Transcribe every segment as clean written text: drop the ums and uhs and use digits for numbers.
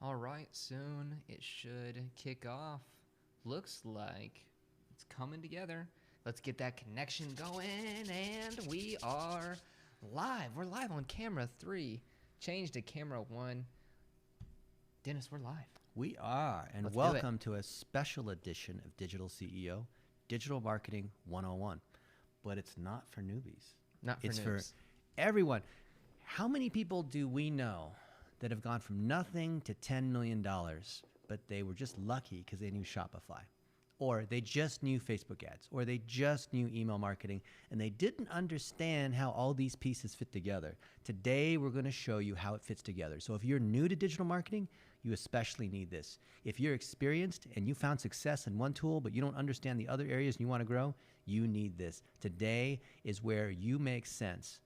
All right, soon it should kick off. Looks like it's coming together. Let's get that connection going, and we are live. We're live on camera 3. Change to camera 1. Dennis, we're live. We are, and Let's do it. welcome to a special edition of Digital CEO, Digital Marketing 101. But it's not for newbies. Not for It's noobs. for everyone. How many people do we know that have gone from nothing to $10 million, but they were just lucky because they knew Shopify? Or they just knew Facebook ads, or they just knew email marketing, and they didn't understand how all these pieces fit together. Today, we're going to show you how it fits together. So if you're new to digital marketing, you especially need this. If you're experienced and you found success in one tool, but you don't understand the other areas and you want to grow, you need this. Today is where you make sense,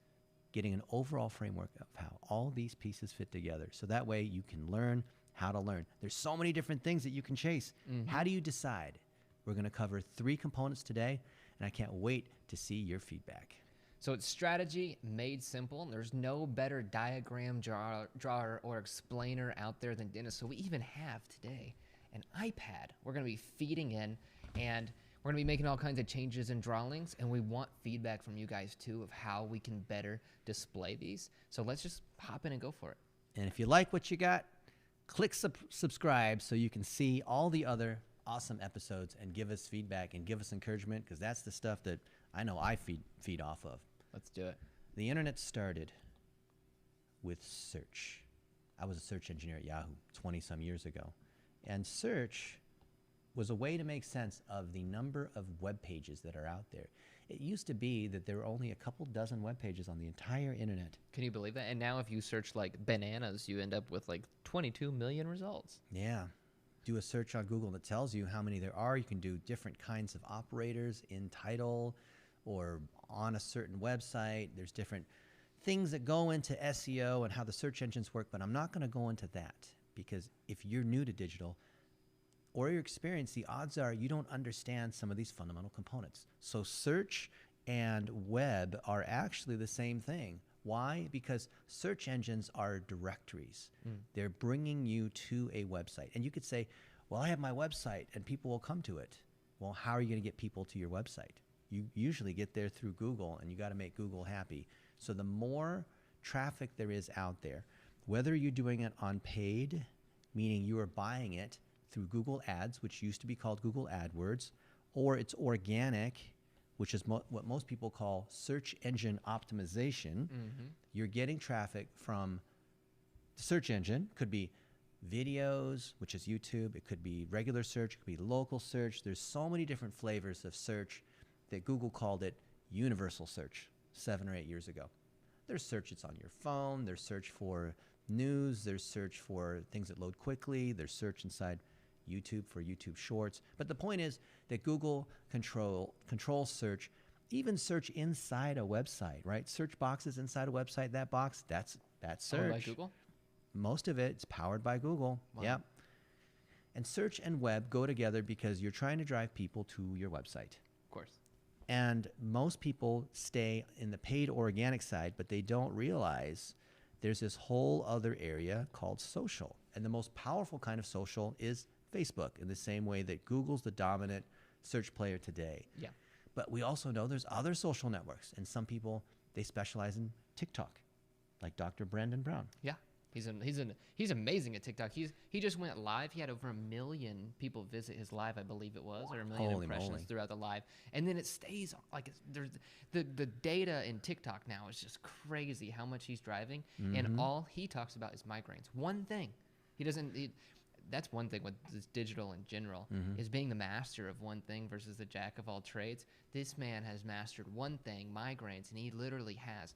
getting an overall framework of how all these pieces fit together. So that way you can learn how to learn. There's so many different things that you can chase. How do you decide? We're going to cover 3 components today, and I can't wait to see your feedback. So it's strategy made simple. There's no better diagram drawer or explainer out there than Dennis. So we even have today an iPad we're going to be feeding in, and we're going to be making all kinds of changes and drawings, and we want feedback from you guys too of how we can better display these. So let's just hop in and go for it. And if you like what you got, click subscribe so you can see all the other awesome episodes and give us feedback and give us encouragement, because that's the stuff that I know I feed off of. Let's do it. The internet started with search. I was a search engineer at Yahoo 20 some years ago, and search was a way to make sense of the number of web pages that are out there. It used to be that there were only a couple dozen web pages on the entire internet. Can you believe that? And now if you search like bananas, you end up with like 22 million results. Yeah. Do a search on Google that tells you how many there are. You can do different kinds of operators in title or on a certain website. There's different things that go into SEO and how the search engines work, but I'm not going to go into that, because if you're new to digital or you're experienced, the odds are you don't understand some of these fundamental components. So search and web are actually the same thing. Why? Because search engines are directories. They're bringing you to a website. And you could say, well, I have my website and people will come to it. Well, how are you going to get people to your website? You usually get there through Google, and you got to make Google happy. So the more traffic there is out there, whether you're doing it on paid, meaning you are buying it through Google Ads, which used to be called Google AdWords, or it's organic, which is what most people call search engine optimization. You're getting traffic from the search engine. Could be videos, which is YouTube. It could be regular search. It could be local search. There's so many different flavors of search that Google called it universal search 7 or 8 years ago. There's search that's on your phone. There's search for news. There's search for things that load quickly. There's search inside YouTube for YouTube Shorts. But the point is that Google controls search, even search inside a website, right? Search boxes inside a website, that box, that's search. Powered by Google? Most of it's powered by Google. Wow. Yep. And search and web go together because you're trying to drive people to your website. Of course. And most people stay in the paid organic side, but they don't realize there's this whole other area called social. And the most powerful kind of social is Facebook, in the same way that Google's the dominant search player today. Yeah. But we also know there's other social networks, and some people, they specialize in TikTok, like Dr. Brandon Brown. Yeah. He's amazing at TikTok. He just went live. He had over 1 million people visit his live, I believe it was, or 1 million Holy impressions moly. throughout the live. And then it stays like there's the data in TikTok now is just crazy how much he's driving, and all he talks about is migraines. One thing. That's one thing with this digital in general, is being the master of one thing versus the jack of all trades. This man has mastered one thing, migraines, and he literally has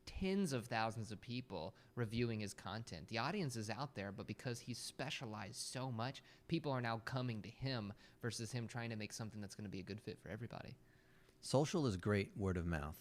tens of thousands of people reviewing his content. The audience is out there, but because he's specialized so much, people are now coming to him versus him trying to make something that's going to be a good fit for everybody. Social is great word of mouth.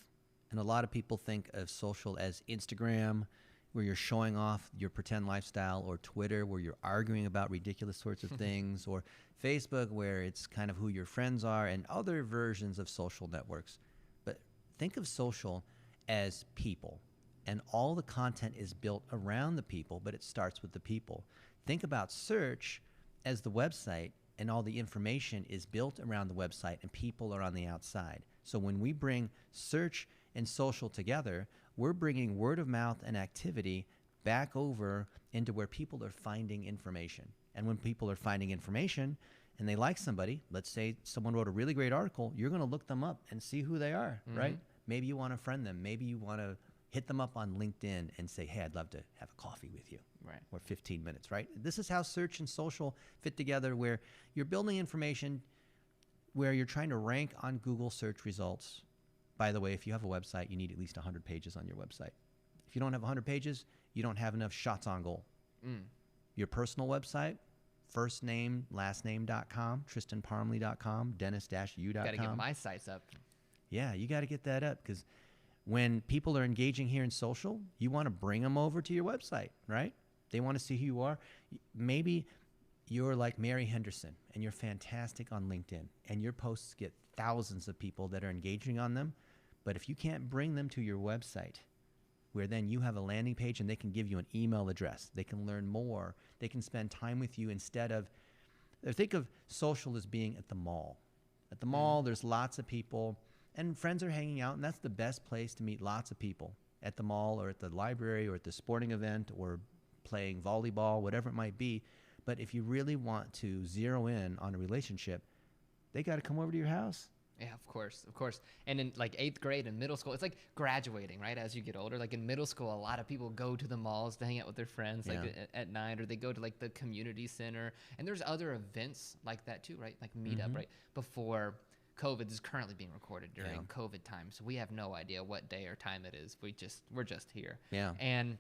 And a lot of people think of social as Instagram, where you're showing off your pretend lifestyle, or Twitter, where you're arguing about ridiculous sorts of things, or Facebook, where it's kind of who your friends are, and other versions of social networks. But think of social as people. and all the content is built around the people, but it starts with the people. Think about search as the website, and all the information is built around the website, and people are on the outside. So when we bring search and social together, we're bringing word of mouth and activity back over into where people are finding information. And when people are finding information and they like somebody, let's say someone wrote a really great article, you're going to look them up and see who they are, right? Maybe you want to friend them. Maybe you want to hit them up on LinkedIn and say, hey, I'd love to have a coffee with you. Right. Or 15 minutes, right? This is how search and social fit together, where you're building information, where you're trying to rank on Google search results. By the way, if you have a website, you need at least 100 pages on your website. If you don't have 100 pages, you don't have enough shots on goal. Your personal website, firstname, lastname.com, tristanparmley.com, dennis-u.com. Got to get my sites up. Yeah, you got to get that up, because when people are engaging here in social, you want to bring them over to your website, right? They want to see who you are. Maybe you're like Mary Henderson and you're fantastic on LinkedIn, and your posts get thousands of people that are engaging on them. But if you can't bring them to your website, where then you have a landing page and they can give you an email address, they can learn more, they can spend time with you instead of, think of social as being at the mall. At the mall, there's lots of people and friends are hanging out, and that's the best place to meet lots of people, at the mall or at the library or at the sporting event or playing volleyball, whatever it might be. But if you really want to zero in on a relationship, they got to come over to your house. Yeah, of course. And in like 8th grade and middle school, it's like graduating, right? As you get older, like in middle school, a lot of people go to the malls to hang out with their friends, like at night, or they go to like the community center. And there's other events like that too, right? Like meetup, right? Before COVID, this is currently being recorded during COVID time, so we have no idea what day or time it is. We're just here. Yeah. And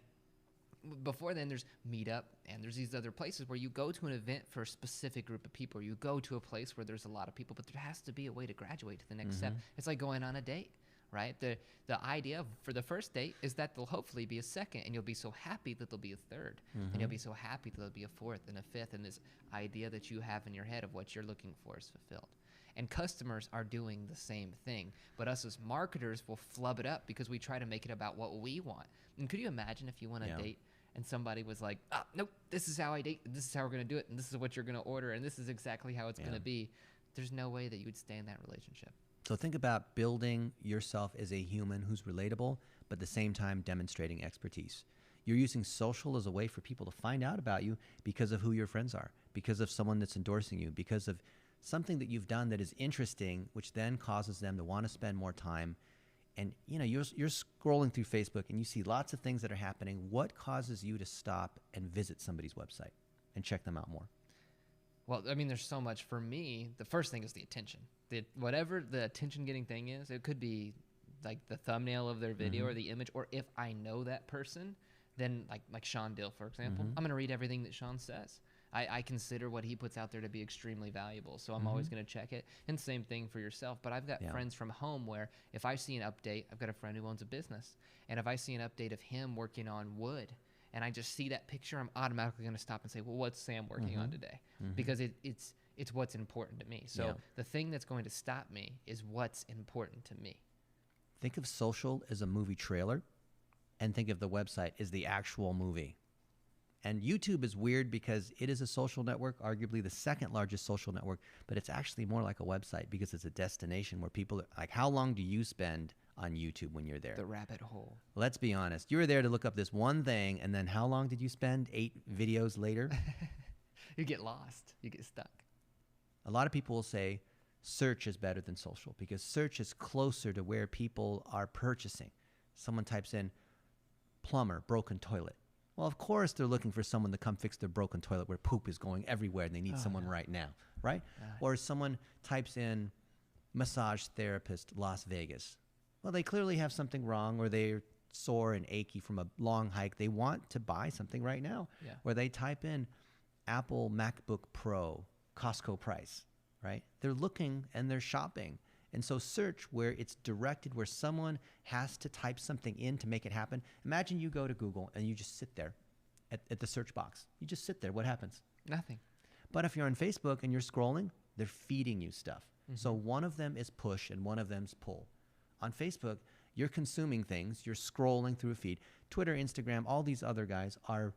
before then, there's meetup, and there's these other places where you go to an event for a specific group of people, or you go to a place where there's a lot of people, but there has to be a way to graduate to the next step. It's like going on a date, right? The idea for the first date is that there'll hopefully be a second, and you'll be so happy that there'll be a third, and you'll be so happy that there'll be a fourth and a fifth, and this idea that you have in your head of what you're looking for is fulfilled. And customers are doing the same thing, but us as marketers will flub it up because we try to make it about what we want. And could you imagine if you went on a date and somebody was like, nope, this is how I date, this is how we're going to do it, and this is what you're going to order, and this is exactly how it's going to be. There's no way that you would stay in that relationship. So think about building yourself as a human who's relatable, but at the same time demonstrating expertise. You're using social as a way for people to find out about you because of who your friends are, because of someone that's endorsing you, because of something that you've done that is interesting, which then causes them to want to spend more time. And you're scrolling through Facebook and you see lots of things that are happening. What causes you to stop and visit somebody's website and check them out more? Well, I mean, there's so much. For me, the first thing is the attention. Whatever the attention-getting thing is, it could be like the thumbnail of their video or the image, or if I know that person, then like Sean Dill, for example, I'm going to read everything that Sean says. I consider what he puts out there to be extremely valuable, so I'm always going to check it. And same thing for yourself. But I've got friends from home where if I see an update, I've got a friend who owns a business, and if I see an update of him working on wood, and I just see that picture, I'm automatically going to stop and say, well, what's Sam working on today? Because it's what's important to me. So the thing that's going to stop me is what's important to me. Think of social as a movie trailer, and think of the website as the actual movie. And YouTube is weird because it is a social network, arguably the second largest social network, but it's actually more like a website because it's a destination where people are, like, how long do you spend on YouTube when you're there? The rabbit hole. Let's be honest. You were there to look up this one thing, and then how long did you spend? 8 videos later? You get lost. You get stuck. A lot of people will say search is better than social because search is closer to where people are purchasing. Someone types in plumber, broken toilet. Well, of course they're looking for someone to come fix their broken toilet where poop is going everywhere and they need someone right now, right? Or someone types in massage therapist Las Vegas. Well, they clearly have something wrong, or they're sore and achy from a long hike. They want to buy something right now. Or they type in Apple MacBook Pro, Costco price, right? They're looking and they're shopping. And so search, where it's directed, where someone has to type something in to make it happen. Imagine you go to Google and you just sit there at the search box. You just sit there. What happens? Nothing. But if you're on Facebook and you're scrolling, they're feeding you stuff. So one of them is push and one of them's pull. On Facebook, You're consuming things. You're scrolling through a feed. Twitter, Instagram, all these other guys are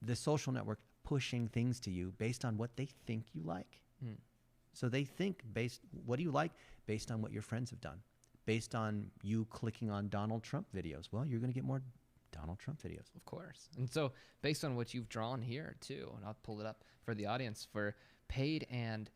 the social network pushing things to you based on what they think you like. Mm. So they think what do you like based on what your friends have done, based on you clicking on Donald Trump videos. Well, you're going to get more Donald Trump videos. Of course. And so based on what you've drawn here too, and I'll pull it up for the audience, for paid and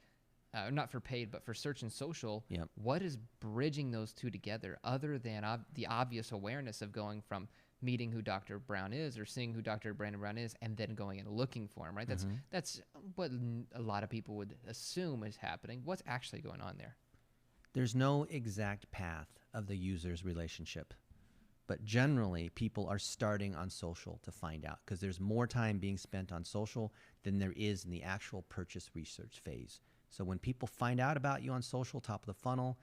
not for paid, but for search and social, Yep. what is bridging those two together other than the obvious awareness of going from meeting who Dr. Brown is or seeing who Dr. Brandon Brown is and then going and looking for him, right? That's what a lot of people would assume is happening. What's actually going on there? There's no exact path of the user's relationship, but generally people are starting on social to find out because there's more time being spent on social than there is in the actual purchase research phase. So when people find out about you on social, top of the funnel,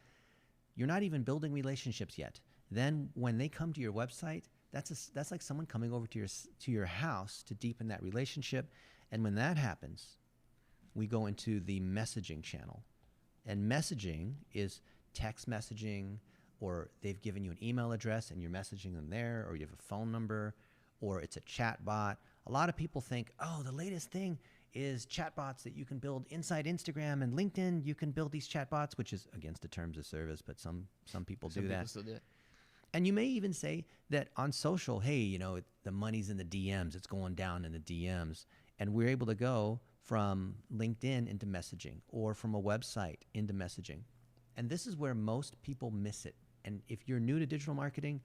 you're not even building relationships yet. Then when they come to your website, that's like someone coming over to your house to deepen that relationship. And when that happens, we go into the messaging channel. And messaging is text messaging, or they've given you an email address and you're messaging them there, or you have a phone number, or it's a chat bot. A lot of people think, oh, the latest thing is chatbots that you can build inside Instagram and LinkedIn. You can build these chatbots, which is against the terms of service, but some people do that. Still do it. And you may even say that on social, hey, the money's in the DMs. It's going down in the DMs. And we're able to go from LinkedIn into messaging or from a website into messaging. And this is where most people miss it. And if you're new to digital marketing,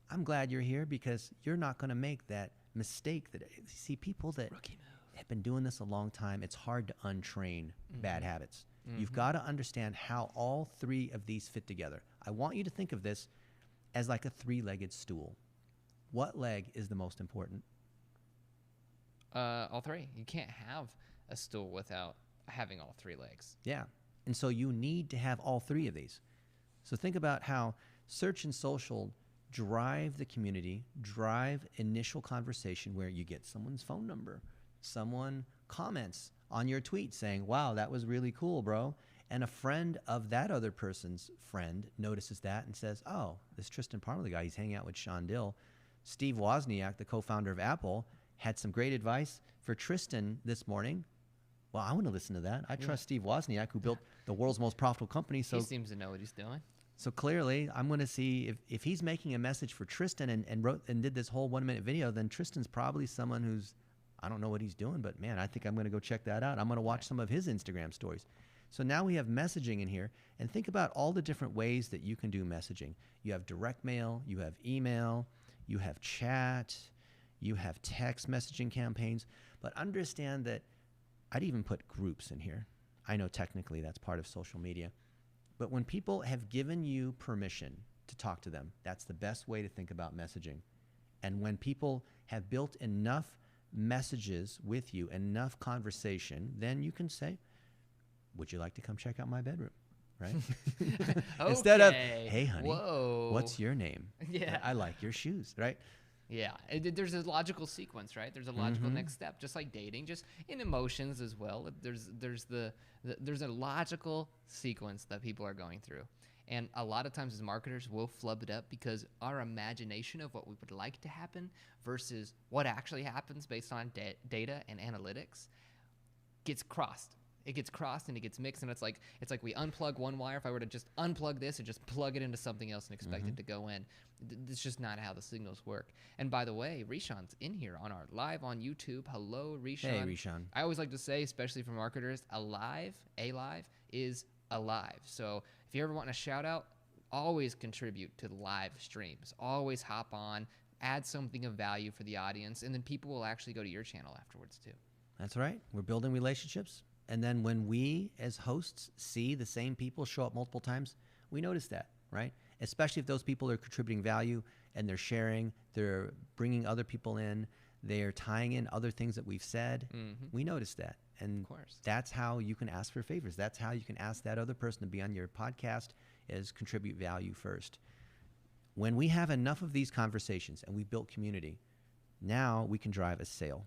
I'm glad you're here because you're not going to make that mistake that see people that have been doing this a long time. It's hard to untrain bad habits. You've got to understand how all three of these fit together. I want you to think of this as like a three-legged stool. What leg is the most important? All three. You can't have a stool without having all three legs. Yeah. And so you need to have all three of these. So think about how search and social drive the community, drive initial conversation where you get someone's phone number. Someone comments on your tweet saying, wow, that was really cool, bro. And a friend of that other person's friend notices that and says, oh, this Tristan Parmalee guy, he's hanging out with Sean Dill. Steve Wozniak, the co-founder of Apple, had some great advice for Tristan this morning. Well, I want to listen to that. I trust Steve Wozniak, who built the world's most profitable company. So he seems to know what he's doing. So clearly, I'm going to see if he's making a message for Tristan and did this whole 1 minute video, then Tristan's probably someone who's, I don't know what he's doing, but man, I think I'm going to go check that out. I'm going to watch some of his Instagram stories. So now we have messaging in here, and think about all the different ways that you can do messaging. You have direct mail, you have email, you have chat, you have text messaging campaigns, but understand that I'd even put groups in here. I know technically that's part of social media, but when people have given you permission to talk to them, that's the best way to think about messaging. And when people have built enough messages with you, enough conversation, then you can say, would you like to come check out my bedroom? Right? Instead of, hey, honey, what's your name? Yeah. I like your shoes, right? Yeah. There's a logical sequence, right? There's a logical next step, just like dating, just in emotions as well. There's a logical sequence that people are going through. And a lot of times as marketers, we'll flub it up because our imagination of what we would like to happen versus what actually happens based on data and analytics gets crossed. It gets crossed and it gets mixed, and it's like we unplug one wire. If I were to just unplug this and just plug it into something else and expect it to go in, it's just not how the signals work. And by the way, Rishan's in here on our live on YouTube. Hello, Rishan. Hey, Rishan. I always like to say, especially for marketers, alive is alive. So if you ever want a shout out, always contribute to the live streams. Always hop on, add something of value for the audience, and then people will actually go to your channel afterwards too. That's right. We're building relationships. And then when we as hosts see the same people show up multiple times, we notice that, right? Especially if those people are contributing value and they're sharing, they're bringing other people in, they're tying in other things that we've said. We notice that. And Of course. That's how you can ask for favors. That's how you can ask that other person to be on your podcast, is contribute value first. When we have enough of these conversations and we built community, now we can drive a sale.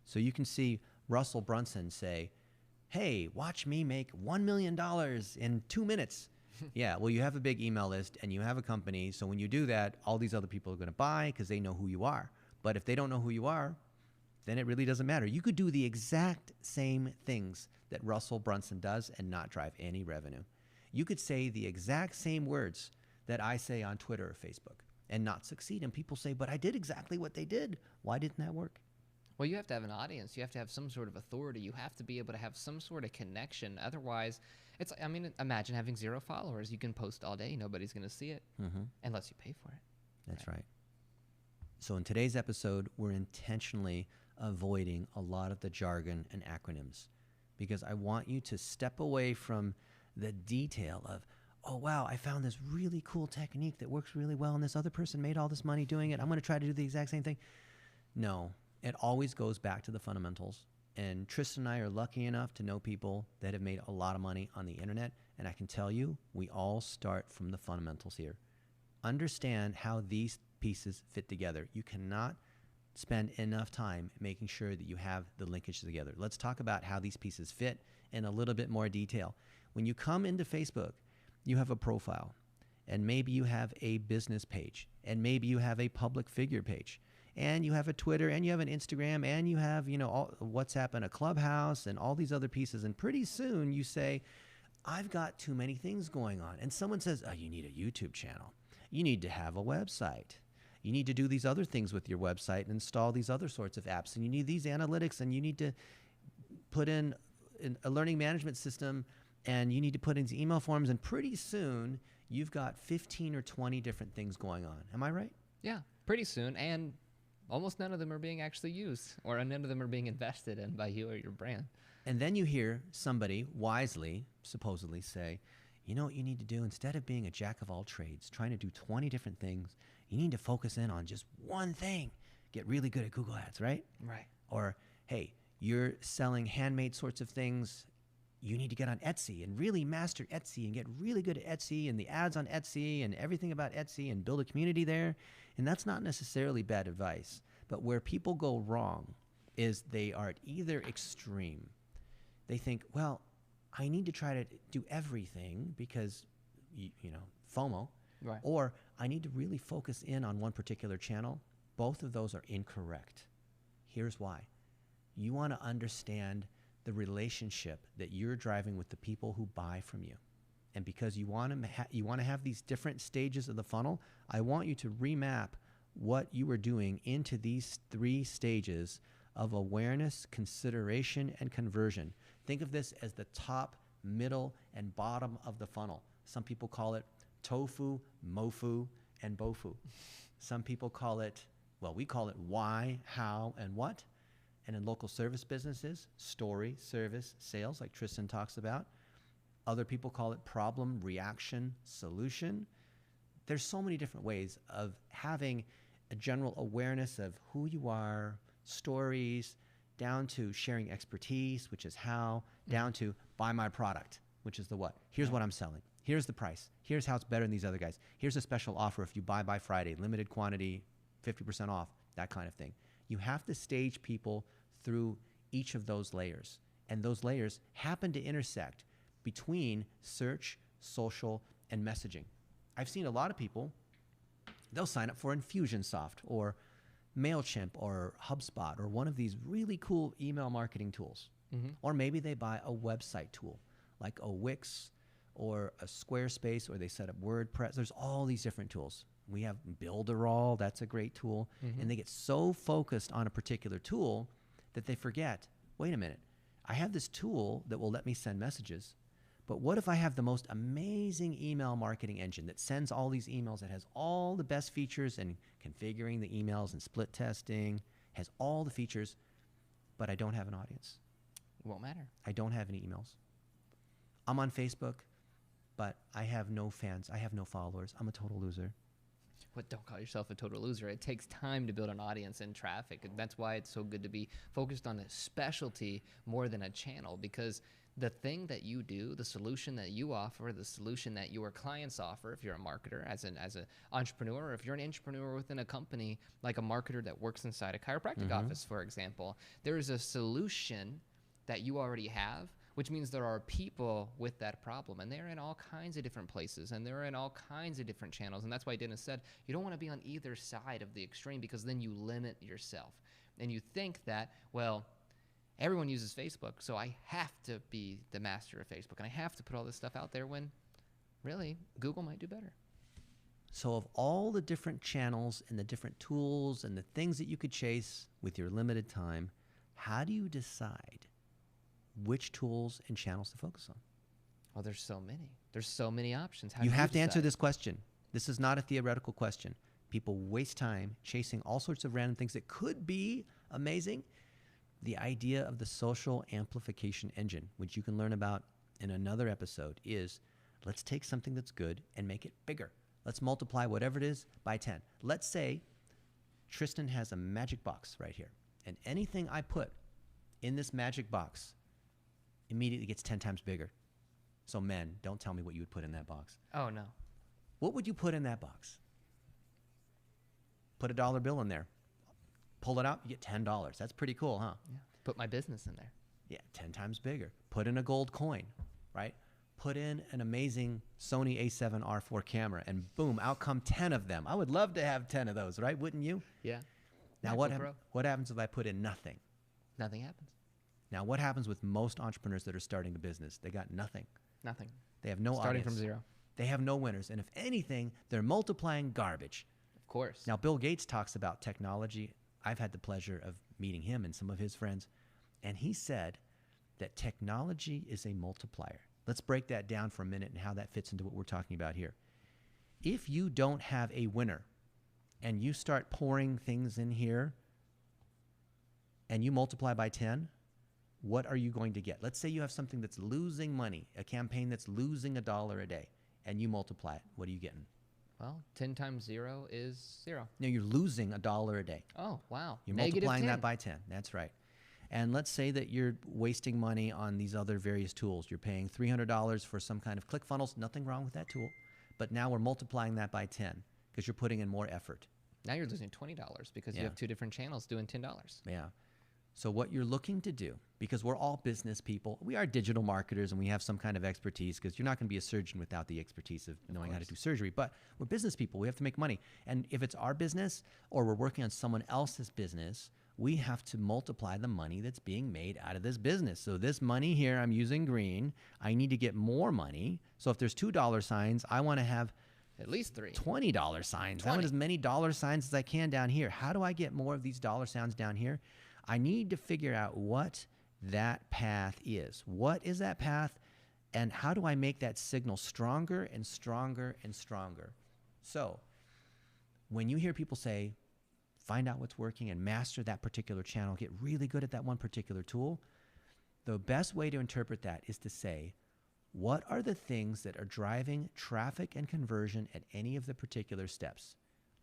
So you can see Russell Brunson say, hey, watch me make $1 million in 2 minutes. Yeah, well, you have a big email list and you have a company. So when you do that, all these other people are going to buy because they know who you are. But if they don't know who you are, then it really doesn't matter. You could do the exact same things that Russell Brunson does and not drive any revenue. You could say the exact same words that I say on Twitter or Facebook and not succeed. And people say, but I did exactly what they did. Why didn't that work? Well, you have to have an audience. You have to have some sort of authority. You have to be able to have some sort of connection. Otherwise, I mean, imagine having 0 followers. You can post all day. Nobody's going to see it unless you pay for it. That's right. So in today's episode, we're intentionally avoiding a lot of the jargon and acronyms because I want you to step away from the detail of, oh, wow, I found this really cool technique that works really well and this other person made all this money doing it. I'm going to try to do the exact same thing. No, it always goes back to the fundamentals. And Tristan and I are lucky enough to know people that have made a lot of money on the internet. And I can tell you, we all start from the fundamentals here. Understand how these pieces fit together. You cannot spend enough time making sure that you have the linkage together. Let's talk about how these pieces fit in a little bit more detail. When you come into Facebook, you have a profile, and maybe you have a business page, and maybe you have a public figure page, and you have a Twitter, and you have an Instagram, and you have, all WhatsApp and a Clubhouse and all these other pieces. And pretty soon you say, I've got too many things going on. And someone says, oh, you need a YouTube channel. You need to have a website. You need to do these other things with your website and install these other sorts of apps. And you need these analytics, and you need to put in a learning management system, and you need to put in email forms. And pretty soon you've got 15 or 20 different things going on. Am I right? Yeah, pretty soon. And almost none of them are being actually used, or none of them are being invested in by you or your brand. And then you hear somebody wisely, supposedly say, you know what you need to do? Instead of being a jack of all trades, trying to do 20 different things, you need to focus in on just one thing. Get really good at Google Ads, right? Right. Or, hey, you're selling handmade sorts of things. You need to get on Etsy and really master Etsy and get really good at Etsy and the ads on Etsy and everything about Etsy and build a community there. And that's not necessarily bad advice. But where people go wrong is they are at either extreme. They think, well, I need to try to do everything because, FOMO. Right. Or I need to really focus in on one particular channel. Both of those are incorrect. Here's why. You want to understand the relationship that you're driving with the people who buy from you. And because you want to have these different stages of the funnel, I want you to remap what you are doing into these 3 stages of awareness, consideration, and conversion. Think of this as the top, middle, and bottom of the funnel. Some people call it tofu, mofu, and bofu. Some people call it, we call it why, how, and what. And in local service businesses, story, service, sales, like Tristan talks about. Other people call it problem, reaction, solution. There's so many different ways of having a general awareness of who you are, stories, down to sharing expertise, which is how, down to buy my product, which is the what. Here's what I'm selling. Here's the price. Here's how it's better than these other guys. Here's a special offer if you buy by Friday, limited quantity, 50% off, that kind of thing. You have to stage people through each of those layers. And those layers happen to intersect between search, social, and messaging. I've seen a lot of people, they'll sign up for Infusionsoft or MailChimp or HubSpot or one of these really cool email marketing tools. Or maybe they buy a website tool like a Wix or a Squarespace, or they set up WordPress. There's all these different tools. We have Builderall, that's a great tool. And they get so focused on a particular tool that they forget, wait a minute, I have this tool that will let me send messages, but what if I have the most amazing email marketing engine that sends all these emails, that has all the best features and configuring the emails and split testing, has all the features, but I don't have an audience? It won't matter. I don't have any emails. I'm on Facebook, but I have no fans. I have no followers. I'm a total loser. But don't call yourself a total loser. It takes time to build an audience and traffic. And that's why it's so good to be focused on a specialty more than a channel, because the thing that you do, the solution that you offer, the solution that your clients offer, if you're a marketer, as an entrepreneur, or if you're an entrepreneur within a company, like a marketer that works inside a chiropractic office, for example, there is a solution that you already have which means there are people with that problem, and they're in all kinds of different places, and they're in all kinds of different channels. And that's why Dennis said you don't want to be on either side of the extreme, because then you limit yourself. And you think that, well, everyone uses Facebook, so I have to be the master of Facebook, and I have to put all this stuff out there, when really Google might do better. So of all the different channels and the different tools and the things that you could chase with your limited time, how do you decide which tools and channels to focus on? Well, there's so many. There's so many options. How You do have to answer decide? this question. This is not a theoretical question. People waste time chasing all sorts of random things that could be amazing. The idea of the social amplification engine, which you can learn about in another episode, is let's take something that's good and make it bigger. Let's multiply whatever it is by 10. Let's say Tristan has a magic box right here, and anything I put in this magic box immediately gets 10 times bigger. So men, don't tell me what you would put in that box. Oh, no. What would you put in that box? Put a dollar bill in there. Pull it out, you get $10. That's pretty cool, huh? Yeah. Put my business in there. Yeah, 10 times bigger. Put in a gold coin, right? Put in an amazing Sony a7 R4 camera, and boom, out come 10 of them. I would love to have 10 of those, right? Wouldn't you? Yeah. Now, MacBook what Pro. happens if I put in nothing? Nothing happens. Now, what happens with most entrepreneurs that are starting a business? They got nothing. Nothing. They have no Starting audience. from zero. They have no winners. And if anything, they're multiplying garbage. Of course. Now, Bill Gates talks about technology. I've had the pleasure of meeting him and some of his friends. And he said that technology is a multiplier. Let's break that down for a minute and how that fits into what we're talking about here. If you don't have a winner and you start pouring things in here and you multiply by 10, what are you going to get? Let's say you have something that's losing money, a campaign that's losing $1 a day, and you multiply it. What are you getting? Well, 10 times 0 is 0. No, you're losing $1 a day. Oh, wow. You're Negative multiplying 10. that by 10. That's right. And let's say that you're wasting money on these other various tools. You're paying $300 for some kind of ClickFunnels. Nothing wrong with that tool. But now we're multiplying that by 10 because you're putting in more effort. Now you're losing $20 because Yeah. you have two different channels doing $10. Yeah. So what you're looking to do, because we're all business people, we are digital marketers and we have some kind of expertise, because you're not going to be a surgeon without the expertise of knowing how to do surgery. But we're business people. We have to make money. And if it's our business or we're working on someone else's business, we have to multiply the money that's being made out of this business. So this money here, I'm using green. I need to get more money. So if there's $2 signs, I want to have At least 3. $20 signs. I want 20. as many dollar signs as I can down here. How do I get more of these dollar signs down here? I need to figure out what that path is. What is that path? And how do I make that signal stronger and stronger and stronger? So when you hear people say, find out what's working and master that particular channel, get really good at that one particular tool, the best way to interpret that is to say, what are the things that are driving traffic and conversion at any of the particular steps?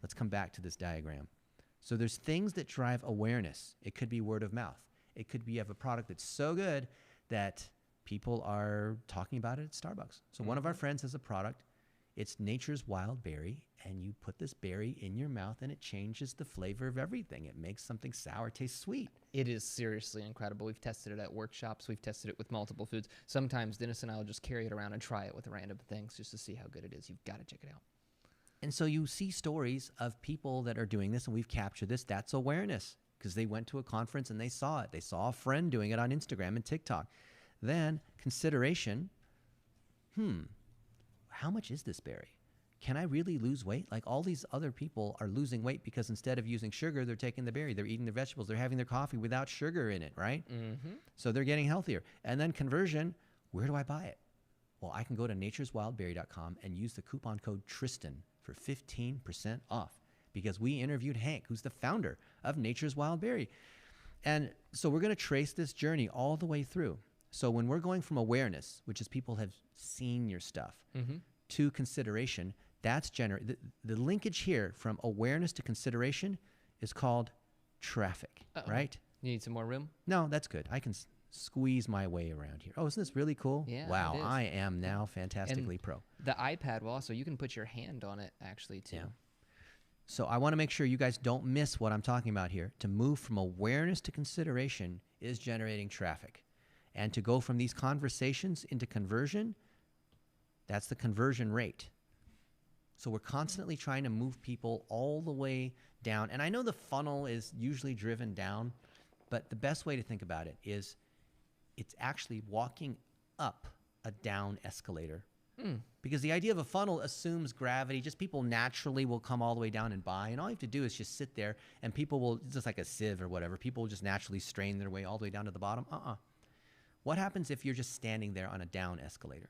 Let's come back to this diagram. So there's things that drive awareness. It could be word of mouth. It could be you have a product that's so good that people are talking about it at Starbucks. So one of our friends has a product. It's Nature's Wild Berry, and you put this berry in your mouth and it changes the flavor of everything. It makes something sour taste sweet. It is seriously incredible. We've tested it at workshops. We've tested it with multiple foods. Sometimes Dennis and I will just carry it around and try it with random things just to see how good it is. You've got to check it out. And so you see stories of people that are doing this, and we've captured this. That's awareness, because they went to a conference and they saw it. They saw a friend doing it on Instagram and TikTok. Then consideration, how much is this berry? Can I really lose weight? Like all these other people are losing weight because instead of using sugar, they're taking the berry. They're eating their vegetables. They're having their coffee without sugar in it, right? Mm-hmm. So they're getting healthier. And then conversion, where do I buy it? Well, I can go to natureswildberry.com and use the coupon code Tristan for 15% off, because we interviewed Hank, who's the founder of Nature's Wild Berry. And so we're going to trace this journey all the way through. So when we're going from awareness, which is people have seen your stuff, to consideration, that's the linkage here from awareness to consideration is called traffic, right? You need some more room? No, that's good. I can squeeze my way around here. Oh, isn't this really cool? Yeah, wow, it is. I am now fantastically pro. The iPad will also, you can put your hand on it actually too. Yeah. So I want to make sure you guys don't miss what I'm talking about here. To move from awareness to consideration is generating traffic. And to go from these conversations into conversion, that's the conversion rate. So we're constantly trying to move people all the way down. And I know the funnel is usually driven down, but the best way to think about it is it's actually walking up a down escalator. Because the idea of a funnel assumes gravity, just people naturally will come all the way down and buy. And all you have to do is just sit there and people will, just like a sieve or whatever, people will just naturally strain their way all the way down to the bottom. What happens if you're just standing there on a down escalator?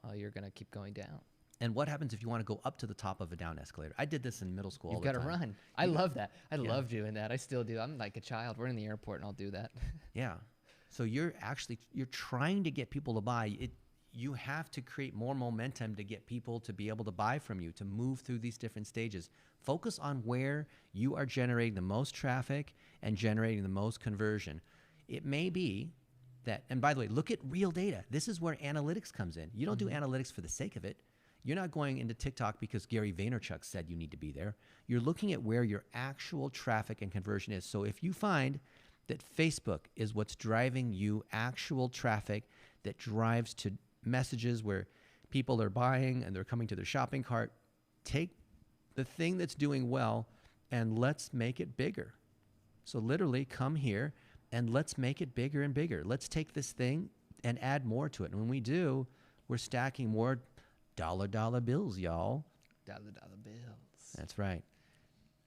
Oh, you're going to keep going down. And what happens if you want to go up to the top of a down escalator? I did this in middle school all the time. You've got to run. I love that. I love doing that. I still do. I'm like a child. We're in the airport and I'll do that. Yeah. So you're trying to get people to buy. You have to create more momentum to get people to be able to buy from you, to move through these different stages. Focus on where you are generating the most traffic and generating the most conversion. It may be that, and by the way, look at real data. This is where analytics comes in. You don't do analytics for the sake of it. You're not going into TikTok because Gary Vaynerchuk said you need to be there. You're looking at where your actual traffic and conversion is. So if you find that Facebook is what's driving you actual traffic that drives to messages where people are buying and they're coming to their shopping cart, take the thing that's doing well and let's make it bigger. So literally come here and let's make it bigger and bigger. Let's take this thing and add more to it. And when we do, we're stacking more dollar bills, y'all. Dollar bills. That's right.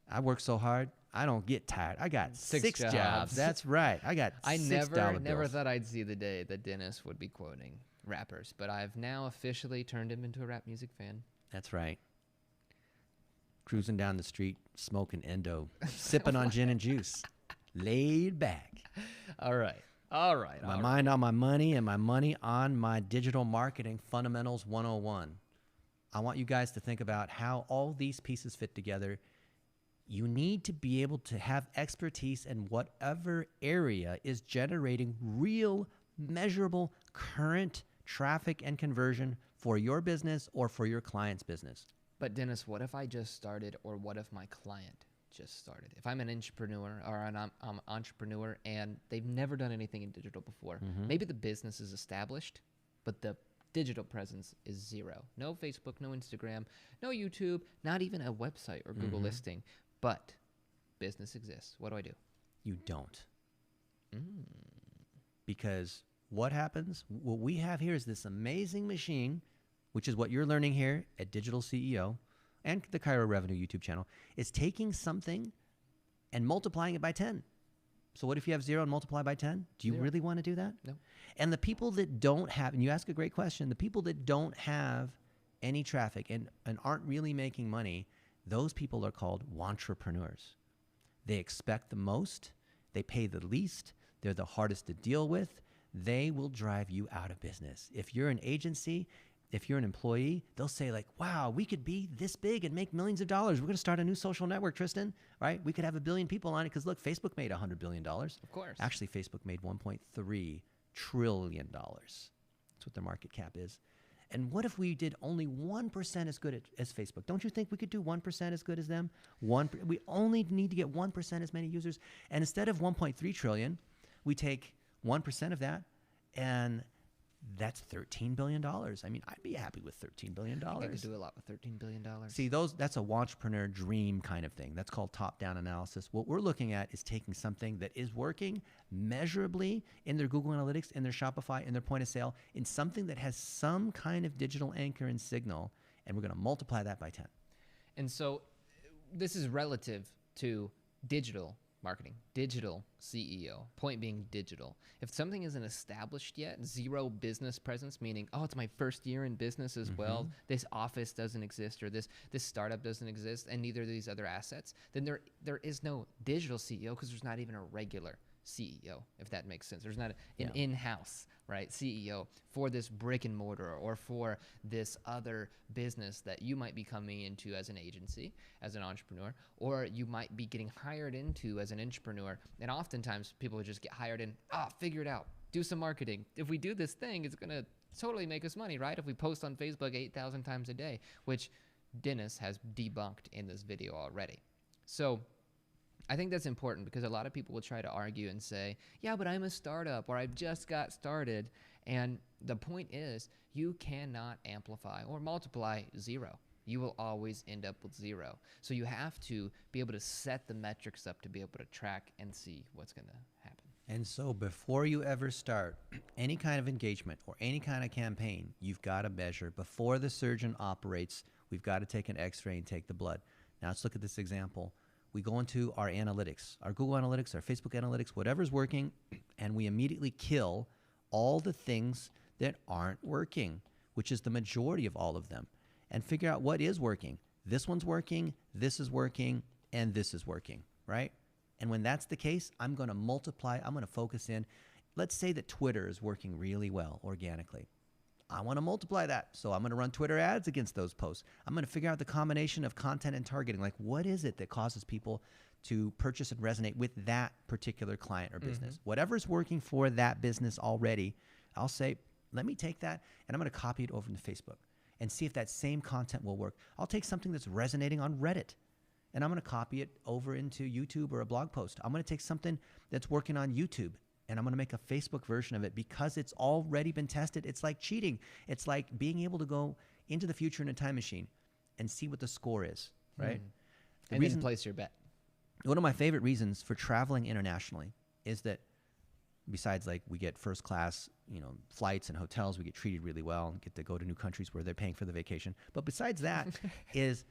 I work so hard, I don't get tired. I got six jobs. That's right. I got $6 bills. Never thought I'd see the day that Dennis would be quoting rappers, but I've now officially turned him into a rap music fan. That's right. Cruising down the street, smoking endo, sipping on gin and juice, laid back. All right. My mind on my money and my money on my digital marketing fundamentals 101. I want you guys to think about how all these pieces fit together. You need to be able to have expertise in whatever area is generating real, measurable, current traffic and conversion for your business or for your client's business. But Dennis, what if I just started, or what if my client just started? If I'm an entrepreneur or an entrepreneur and they've never done anything in digital before, maybe the business is established, but the digital presence is zero. No Facebook, no Instagram, no YouTube, not even a website or Google listing, but business exists. What do I do? You don't. Because what happens? What we have here is this amazing machine, which is what you're learning here at Digital CEO and the Cairo Revenue YouTube channel, is taking something and multiplying it by 10. So what if you have 0 and multiply by 10? Do you really want to do that? No. And the people that don't have, and you ask a great question, the people that don't have any traffic and aren't really making money, those people are called wantrepreneurs. They expect the most, they pay the least, they're the hardest to deal with. They will drive you out of business. If you're an agency, if you're an employee, they'll say like, wow, we could be this big and make millions of dollars. We're going to start a new social network, Tristan, right? We could have 1 billion people on it because look, Facebook made $100 billion. Of course. Actually, Facebook made $1.3 trillion. That's what their market cap is. And what if we did only 1% as good as Facebook? Don't you think we could do 1% as good as them? We only need to get 1% as many users. And instead of 1.3 trillion, we take 1% of that, and that's $13 billion. I mean, I'd be happy with $13 billion. I could do a lot with $13 billion. See, that's a entrepreneur dream kind of thing. That's called top-down analysis. What we're looking at is taking something that is working measurably in their Google Analytics, in their Shopify, in their point of sale, in something that has some kind of digital anchor and signal, and we're going to multiply that by 10. And so this is relative to digital marketing, digital CEO, point being digital. If something isn't established yet, 0 business presence, meaning, oh, it's my first year in business as well, this office doesn't exist, or this startup doesn't exist, and neither of these other assets, then there is no digital CEO because there's not even a regular CEO, if that makes sense. There's not an in-house, right, CEO for this brick and mortar or for this other business that you might be coming into as an agency, as an entrepreneur, or you might be getting hired into as an entrepreneur. And oftentimes people would just get hired in, figure it out, do some marketing. If we do this thing, it's going to totally make us money, right? If we post on Facebook 8,000 times a day, which Dennis has debunked in this video already. So I think that's important because a lot of people will try to argue and say, yeah, but I'm a startup or I've just got started. And the point is, you cannot amplify or multiply zero. You will always end up with zero. So you have to be able to set the metrics up to be able to track and see what's going to happen. And so before you ever start any kind of engagement or any kind of campaign, you've got to measure. Before the surgeon operates, we've got to take an x-ray and take the blood. Now let's look at this example. We go into our analytics, our Google Analytics, our Facebook Analytics, whatever's working, and we immediately kill all the things that aren't working, which is the majority of all of them, and figure out what is working. This one's working, this is working, and this is working, right? And when that's the case, I'm going to multiply, I'm going to focus in. Let's say that Twitter is working really well organically. I want to multiply that. So I'm going to run Twitter ads against those posts. I'm going to figure out the combination of content and targeting. Like, what is it that causes people to purchase and resonate with that particular client or business? Whatever's working for that business already, I'll say, let me take that and I'm going to copy it over to Facebook and see if that same content will work. I'll take something that's resonating on Reddit and I'm going to copy it over into YouTube or a blog post. I'm going to take something that's working on YouTube and I'm going to make a Facebook version of it because it's already been tested. It's like cheating. It's like being able to go into the future in a time machine and see what the score is, right? And then place your bet. One of my favorite reasons for traveling internationally is that besides like we get first class, flights and hotels, we get treated really well and get to go to new countries where they're paying for the vacation. But besides that is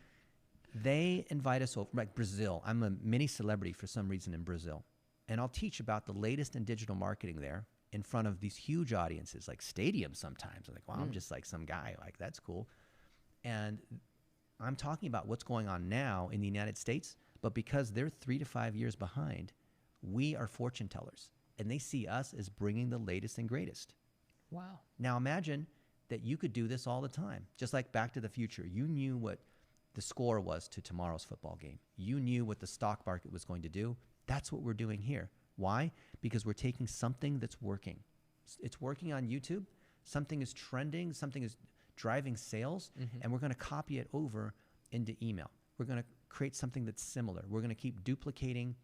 they invite us over, like Brazil. I'm a mini celebrity for some reason in Brazil. And I'll teach about the latest in digital marketing there in front of these huge audiences, like stadiums sometimes. I'm like, wow, I'm just like some guy. Like, that's cool. And I'm talking about what's going on now in the United States, but because they're 3 to 5 years behind, we are fortune tellers. And they see us as bringing the latest and greatest. Wow. Now imagine that you could do this all the time. Just like Back to the Future. You knew what the score was to tomorrow's football game. You knew what the stock market was going to do. That's what we're doing here. Why? Because we're taking something that's working. It's working on YouTube. Something is trending. Something is driving sales. And we're going to copy it over into email. We're going to create something that's similar. We're going to keep duplicating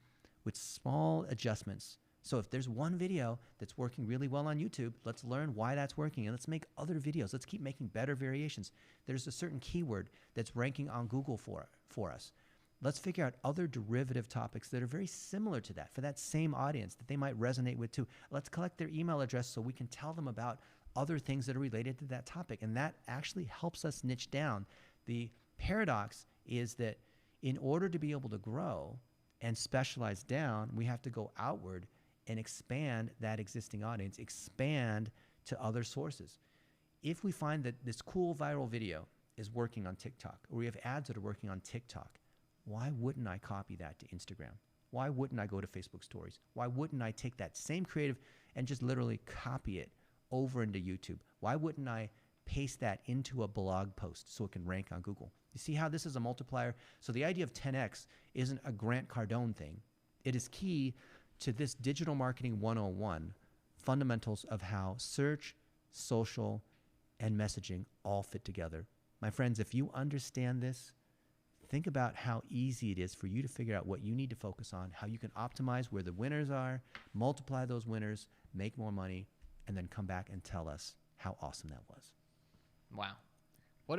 with small adjustments. So if there's one video that's working really well on YouTube, let's learn why that's working and let's make other videos. Let's keep making better variations. There's a certain keyword that's ranking on Google for us. Let's figure out other derivative topics that are very similar to that for that same audience that they might resonate with too. Let's collect their email address so we can tell them about other things that are related to that topic. And that actually helps us niche down. The paradox is that in order to be able to grow and specialize down, we have to go outward and expand that existing audience, expand to other sources. If we find that this cool viral video is working on TikTok, or we have ads that are working on TikTok, why wouldn't I copy that to Instagram? Why wouldn't I go to Facebook stories? Why wouldn't I take that same creative and just literally copy it over into YouTube? Why wouldn't I paste that into a blog post so it can rank on Google? You see how this is a multiplier? So the idea of 10X isn't a Grant Cardone thing. It is key to this Digital Marketing 101, fundamentals of how search, social, and messaging all fit together. My friends, if you understand this, think about how easy it is for you to figure out what you need to focus on, how you can optimize where the winners are, multiply those winners, make more money, and then come back and tell us how awesome that was. Wow. What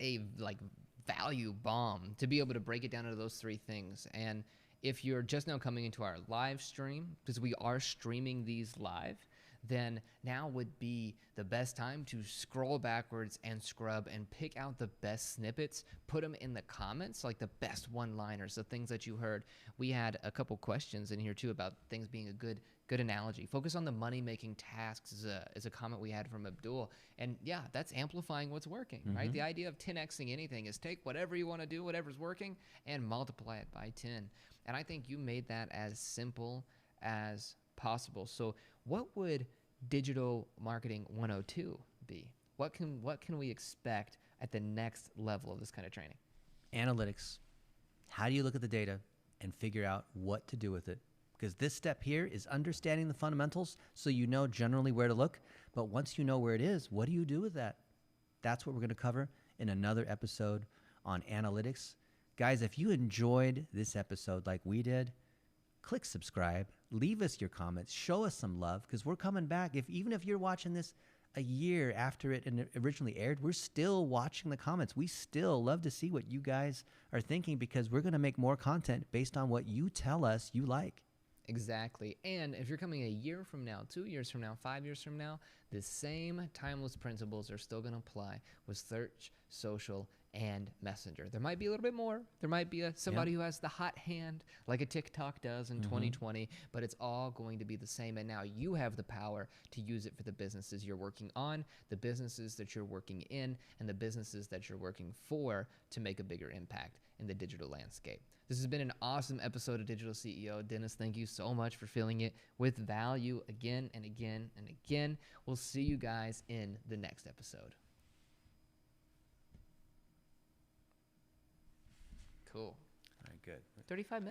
a like value bomb to be able to break it down into those three things. And if you're just now coming into our live stream, because we are streaming these live, then now would be the best time to scroll backwards and scrub and pick out the best snippets, put them in the comments, like the best one-liners, the things that you heard. We had a couple questions in here too about things being a good analogy. Focus on the money-making tasks is a comment we had from Abdul. And yeah, that's amplifying what's working, right? The idea of 10xing anything is take whatever you want to do, whatever's working, and multiply it by 10. And I think you made that as simple as possible. So what would Digital Marketing 102 be? What can we expect at the next level of this kind of training? Analytics. How do you look at the data and figure out what to do with it? Because this step here is understanding the fundamentals so you know generally where to look. But once you know where it is, what do you do with that? That's what we're going to cover in another episode on analytics. Guys, if you enjoyed this episode like we did, click subscribe, leave us your comments, show us some love, because we're coming back. Even if you're watching this a year after it originally aired, we're still watching the comments. We still love to see what you guys are thinking, because we're going to make more content based on what you tell us you like. Exactly. And if you're coming a year from now, 2 years from now, 5 years from now, the same timeless principles are still going to apply with search, social, and Messenger. There might be a little bit more. There might be somebody who has the hot hand like a TikTok does in 2020, but it's all going to be the same. And now you have the power to use it for the businesses you're working on, the businesses that you're working in, and the businesses that you're working for to make a bigger impact in the digital landscape. This has been an awesome episode of Digital CEO. Dennis, thank you so much for filling it with value again and again and again. We'll see you guys in the next episode. Cool. All right, good. 35 minutes.